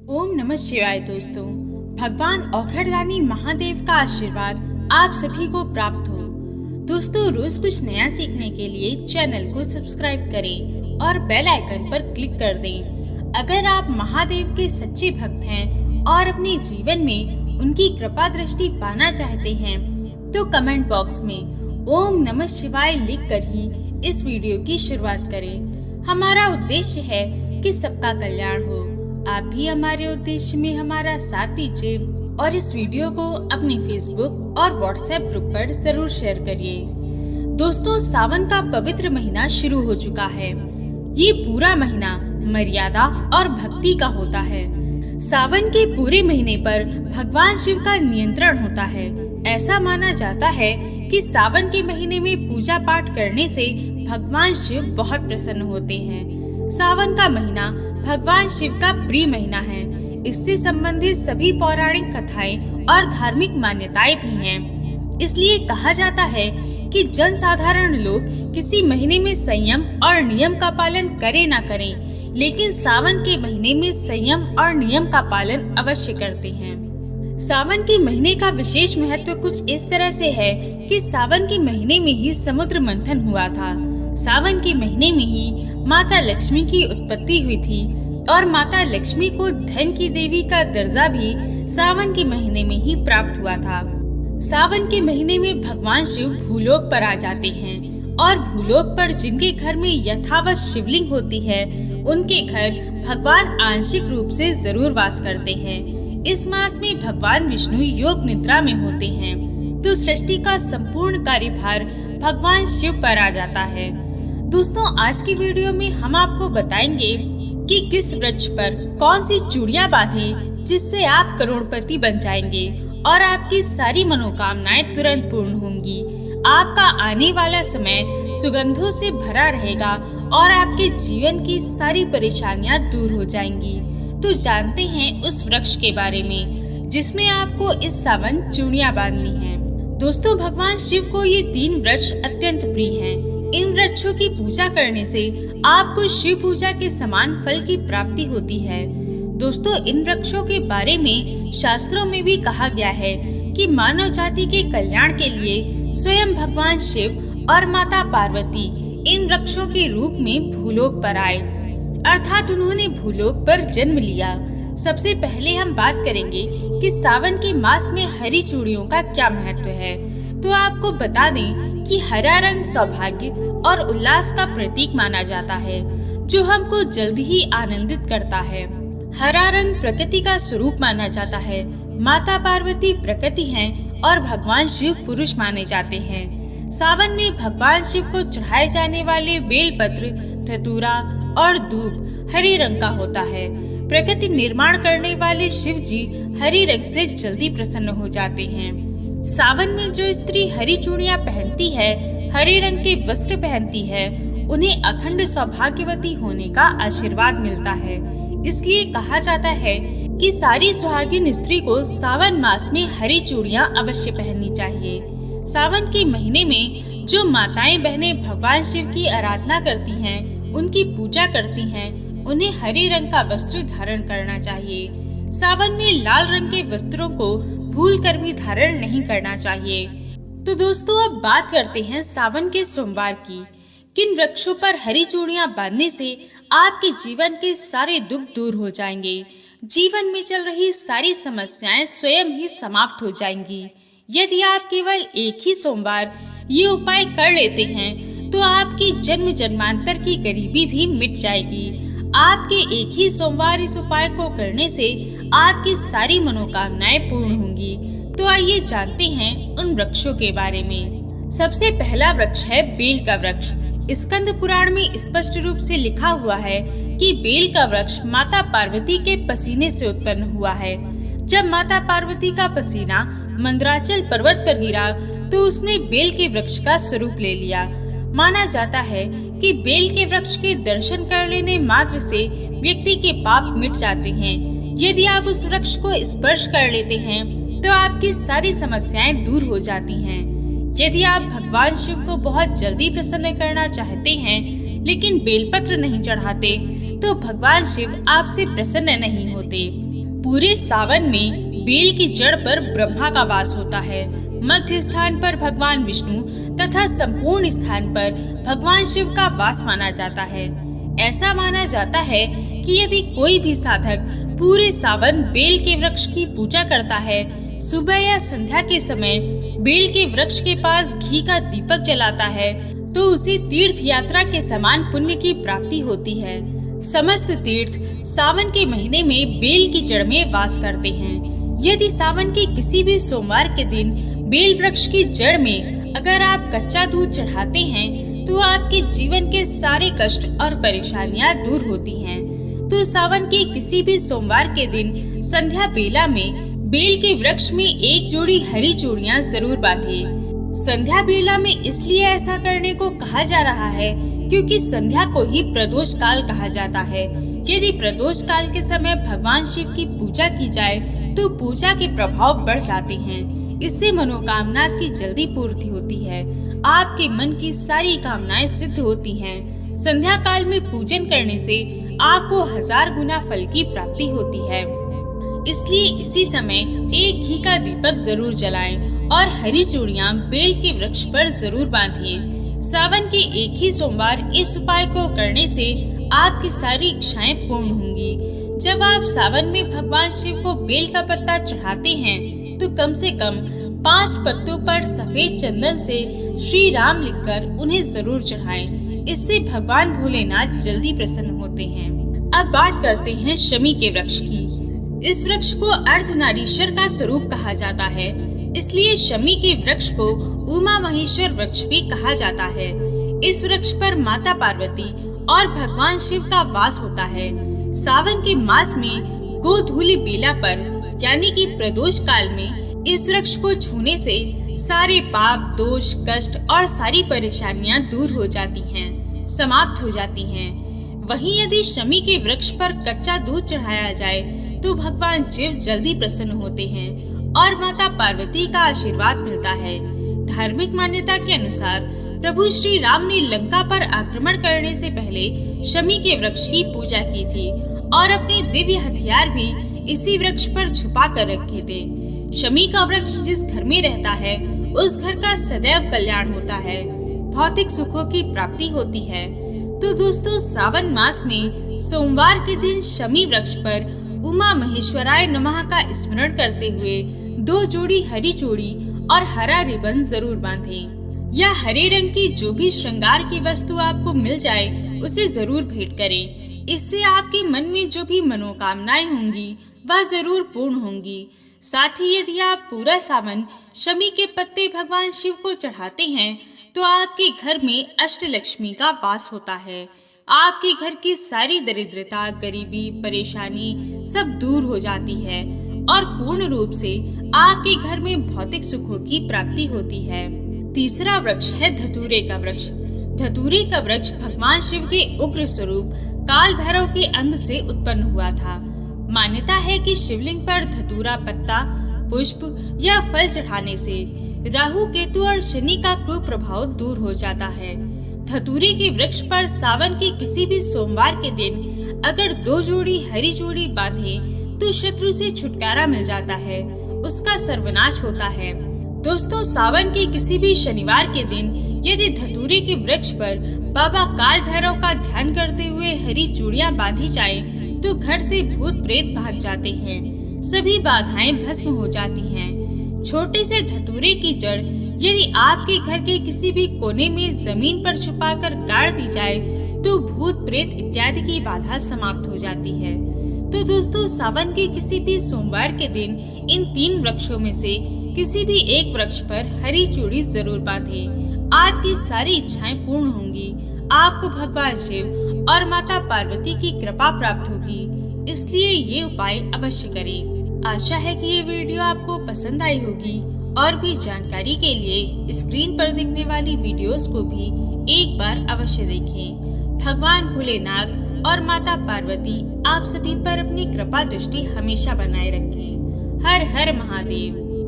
ओम नमः शिवाय। दोस्तों, भगवान औखड़दानी महादेव का आशीर्वाद आप सभी को प्राप्त हो। दोस्तों, रोज कुछ नया सीखने के लिए चैनल को सब्सक्राइब करें और बेल आइकन पर क्लिक कर दें। अगर आप महादेव के सच्चे भक्त हैं और अपने जीवन में उनकी कृपा दृष्टि पाना चाहते हैं तो कमेंट बॉक्स में ओम नमः शिवाय लिखकर ही इस वीडियो की शुरुआत करें। हमारा उद्देश्य है कि सबका कल्याण हो। आप भी हमारे उद्देश्य में हमारा साथ दीजिए और इस वीडियो को अपने फेसबुक और व्हाट्सएप ग्रुप पर जरूर शेयर करिए। दोस्तों, सावन का पवित्र महीना शुरू हो चुका है। ये पूरा महीना मर्यादा और भक्ति का होता है। सावन के पूरे महीने पर भगवान शिव का नियंत्रण होता है। ऐसा माना जाता है कि सावन के महीने में पूजा पाठ करने से भगवान शिव बहुत प्रसन्न होते हैं। सावन का महीना भगवान शिव का प्रिय महीना है। इससे संबंधित सभी पौराणिक कथाएं और धार्मिक मान्यताएं भी हैं। इसलिए कहा जाता है कि जन साधारण लोग किसी महीने में संयम और नियम का पालन करें ना करें, लेकिन सावन के महीने में संयम और नियम का पालन अवश्य करते हैं। सावन के महीने का विशेष महत्व कुछ इस तरह से है कि सावन के महीने में ही समुद्र मंथन हुआ था। सावन के महीने में ही माता लक्ष्मी की उत्पत्ति हुई थी और माता लक्ष्मी को धन की देवी का दर्जा भी सावन के महीने में ही प्राप्त हुआ था। सावन के महीने में भगवान शिव भूलोक पर आ जाते हैं और भूलोक पर जिनके घर में यथावत शिवलिंग होती है उनके घर भगवान आंशिक रूप से जरूर वास करते हैं। इस मास में भगवान विष्णु योग निद्रा में होते हैं, तो सृष्टि का संपूर्ण कार्यभार भगवान शिव पर आ जाता है। दोस्तों, आज की वीडियो में हम आपको बताएंगे कि किस वृक्ष पर कौन सी चूड़ियां बांधें जिससे आप करोड़पति बन जाएंगे और आपकी सारी मनोकामनाएं तुरंत पूर्ण होंगी। आपका आने वाला समय सुगंधों से भरा रहेगा और आपके जीवन की सारी परेशानियां दूर हो जाएंगी। तो जानते हैं उस वृक्ष के बारे में जिसमें आपको इस सावन चूड़ियां बांधनी है। दोस्तों, भगवान शिव को ये 3 वृक्ष अत्यंत प्रिय हैं। इन वृक्षों की पूजा करने से आपको शिव पूजा के समान फल की प्राप्ति होती है। दोस्तों, इन वृक्षों के बारे में शास्त्रों में भी कहा गया है कि मानव जाति के कल्याण के लिए स्वयं भगवान शिव और माता पार्वती इन वृक्षों के रूप में भूलोक पर आए, अर्थात उन्होंने भूलोक पर जन्म लिया। सबसे पहले हम बात करेंगे कि सावन के मास में हरी चूड़ियों का क्या महत्व है। तो आपको बता दें कि हरा रंग सौभाग्य और उल्लास का प्रतीक माना जाता है, जो हमको जल्द ही आनंदित करता है। हरा रंग प्रकृति का स्वरूप माना जाता है। माता पार्वती प्रकृति हैं और भगवान शिव पुरुष माने जाते हैं। सावन में भगवान शिव को चढ़ाए जाने वाले बेलपत्र, धतूरा और दूब हरे रंग का होता है। प्रकृति निर्माण करने वाले शिव जी हरे रंग से जल्दी प्रसन्न हो जाते हैं। सावन में जो स्त्री हरी चूड़ियां पहनती है, हरे रंग के वस्त्र पहनती है, उन्हें अखंड सौभाग्यवती होने का आशीर्वाद मिलता है। इसलिए कहा जाता है कि सारी सुहागिन स्त्री को सावन मास में हरी चूड़ियां अवश्य पहननी चाहिए। सावन के महीने में जो माताएं बहनें भगवान शिव की आराधना करती हैं, उनकी पूजा करती हैं, उन्हें हरे रंग का वस्त्र धारण करना चाहिए। सावन में लाल रंग के वस्त्रों को भूलकर भी धारण नहीं करना चाहिए। तो दोस्तों, अब बात करते हैं सावन के सोमवार की। किन वृक्षों पर हरी चूड़ियां बांधने से आपके जीवन के सारे दुख दूर हो जाएंगे। जीवन में चल रही सारी समस्याएं स्वयं ही समाप्त हो जाएंगी। यदि आप केवल एक ही सोमवार ये उपाय कर लेते हैं तो आपकी जन्म जन्मांतर की गरीबी भी मिट जाएगी। आपके एक ही सोमवार इस उपाय को करने से आपकी सारी मनोकामनाएं पूर्ण होंगी। तो आइए जानते हैं उन वृक्षों के बारे में। सबसे पहला वृक्ष है बेल का वृक्ष। स्कंद पुराण में स्पष्ट रूप से लिखा हुआ है कि बेल का वृक्ष माता पार्वती के पसीने से उत्पन्न हुआ है। जब माता पार्वती का पसीना मंदराचल पर्वत पर गिरा तो उसने बेल के वृक्ष का स्वरूप ले लिया। माना जाता है कि बेल के वृक्ष के दर्शन कर लेने मात्र से व्यक्ति के पाप मिट जाते हैं। यदि आप उस वृक्ष को स्पर्श कर लेते हैं तो आपकी सारी समस्याएं दूर हो जाती हैं। यदि आप भगवान शिव को बहुत जल्दी प्रसन्न करना चाहते हैं लेकिन बेलपत्र नहीं चढ़ाते तो भगवान शिव आपसे प्रसन्न नहीं होते। पूरे सावन में बेल की जड़ पर ब्रह्मा का वास होता है। मध्य स्थान पर भगवान विष्णु तथा संपूर्ण स्थान पर भगवान शिव का वास माना जाता है। ऐसा माना जाता है कि यदि कोई भी साधक पूरे सावन बेल के वृक्ष की पूजा करता है, सुबह या संध्या के समय बेल के वृक्ष के पास घी का दीपक जलाता है, तो उसे तीर्थ यात्रा के समान पुण्य की प्राप्ति होती है। समस्त तीर्थ सावन के महीने में बेल की जड़ में वास करते हैं। यदि सावन के किसी भी सोमवार के दिन बेल वृक्ष की जड़ में अगर आप कच्चा दूध चढ़ाते हैं तो आपके जीवन के सारे कष्ट और परेशानियां दूर होती हैं। तो सावन के किसी भी सोमवार के दिन संध्या बेला में बेल के वृक्ष में एक जोड़ी हरी चूड़ियां जरूर बांधें। संध्या बेला में इसलिए ऐसा करने को कहा जा रहा है क्योंकि संध्या को ही प्रदोष काल कहा जाता है। यदि प्रदोष काल के समय भगवान शिव की पूजा की जाए तो पूजा के प्रभाव बढ़ जाते हैं। इससे मनोकामना की जल्दी पूर्ति होती है, आपके मन की सारी कामनाएं सिद्ध होती हैं। संध्या काल में पूजन करने से आपको 1000 गुना फल की प्राप्ति होती है। इसलिए इसी समय एक घी का दीपक जरूर जलाएं और हरी चूड़ियां बेल के वृक्ष पर जरूर बांधें। सावन के एक ही सोमवार इस उपाय को करने से आपकी सारी इच्छाएं पूर्ण होंगी। जब आप सावन में भगवान शिव को बेल का पत्ता चढ़ाते हैं तो कम से कम 5 पत्तों पर सफेद चंदन से श्री राम लिखकर उन्हें जरूर चढ़ाएं। इससे भगवान भोलेनाथ जल्दी प्रसन्न होते हैं। अब बात करते हैं शमी के वृक्ष की। इस वृक्ष को अर्धनारीश्वर का स्वरूप कहा जाता है, इसलिए शमी के वृक्ष को उमा महेश्वर वृक्ष भी कहा जाता है। इस वृक्ष पर माता पार्वती और भगवान शिव का वास होता है। सावन के मास में गोधूली बेला पर यानी कि प्रदोष काल में इस वृक्ष को छूने से सारे पाप, दोष, कष्ट और सारी परेशानियां दूर हो जाती हैं, समाप्त हो जाती हैं। वहीं यदि शमी के वृक्ष पर कच्चा दूध चढ़ाया जाए तो भगवान शिव जल्दी प्रसन्न होते हैं और माता पार्वती का आशीर्वाद मिलता है। धार्मिक मान्यता के अनुसार प्रभु श्री राम ने लंका पर आक्रमण करने से पहले शमी के वृक्ष की पूजा की थी और अपने दिव्य हथियार भी इसी वृक्ष पर छुपा कर रखे थे। शमी का वृक्ष जिस घर में रहता है उस घर का सदैव कल्याण होता है, भौतिक सुखों की प्राप्ति होती है। तो दोस्तों, सावन मास में सोमवार के दिन शमी वृक्ष पर उमा महेश्वराय नमः का स्मरण करते हुए 2 जोड़ी हरी चूड़ी और हरा रिबन जरूर बांधें। या हरे रंग की जो भी श्रृंगार की वस्तु आपको मिल जाए उसे जरूर भेंट करें। इससे आपके मन में जो भी मनोकामनाएं होंगी वह जरूर पूर्ण होंगी। साथ ही यदि आप पूरा सावन शमी के पत्ते भगवान शिव को चढ़ाते हैं तो आपके घर में अष्टलक्ष्मी का वास होता है। आपके घर की सारी दरिद्रता, गरीबी, परेशानी सब दूर हो जाती है और पूर्ण रूप से आपके घर में भौतिक सुखों की प्राप्ति होती है। तीसरा वृक्ष है धतूरे का वृक्ष। धतूरे का वृक्ष भगवान शिव के उग्र स्वरूप काल भैरव के अंग से उत्पन्न हुआ था। मान्यता है कि शिवलिंग पर धतूरा पत्ता, पुष्प या फल चढ़ाने से राहु, केतु और शनि का कुप्रभाव दूर हो जाता है। धतूरे के वृक्ष पर सावन के किसी भी सोमवार के दिन अगर 2 जोड़ी हरी चूड़ी बांधे तो शत्रु से छुटकारा मिल जाता है, उसका सर्वनाश होता है। दोस्तों, सावन के किसी भी शनिवार के दिन यदि धतूरे के वृक्ष पर बाबा काल भैरव का ध्यान करते हुए हरी चूड़ियां बांधी जाए तो घर से भूत प्रेत भाग जाते हैं, सभी बाधाएं भस्म हो जाती हैं। छोटे से धतूरे की जड़ यदि आपके घर के किसी भी कोने में जमीन पर छुपाकर गाड़ दी जाए तो भूत प्रेत इत्यादि की बाधा समाप्त हो जाती है। तो दोस्तों, सावन के किसी भी सोमवार के दिन इन 3 वृक्षों में से किसी भी एक वृक्ष पर हरी चूड़ी जरूर बांधें। आपकी सारी इच्छाएं पूर्ण होंगी, आपको भगवान शिव और माता पार्वती की कृपा प्राप्त होगी। इसलिए ये उपाय अवश्य करें। आशा है कि ये वीडियो आपको पसंद आई होगी और भी जानकारी के लिए स्क्रीन पर दिखने वाली वीडियोस को भी एक बार अवश्य देखें। भगवान भोलेनाथ और माता पार्वती आप सभी पर अपनी कृपा दृष्टि हमेशा बनाए रखें। हर हर महादेव।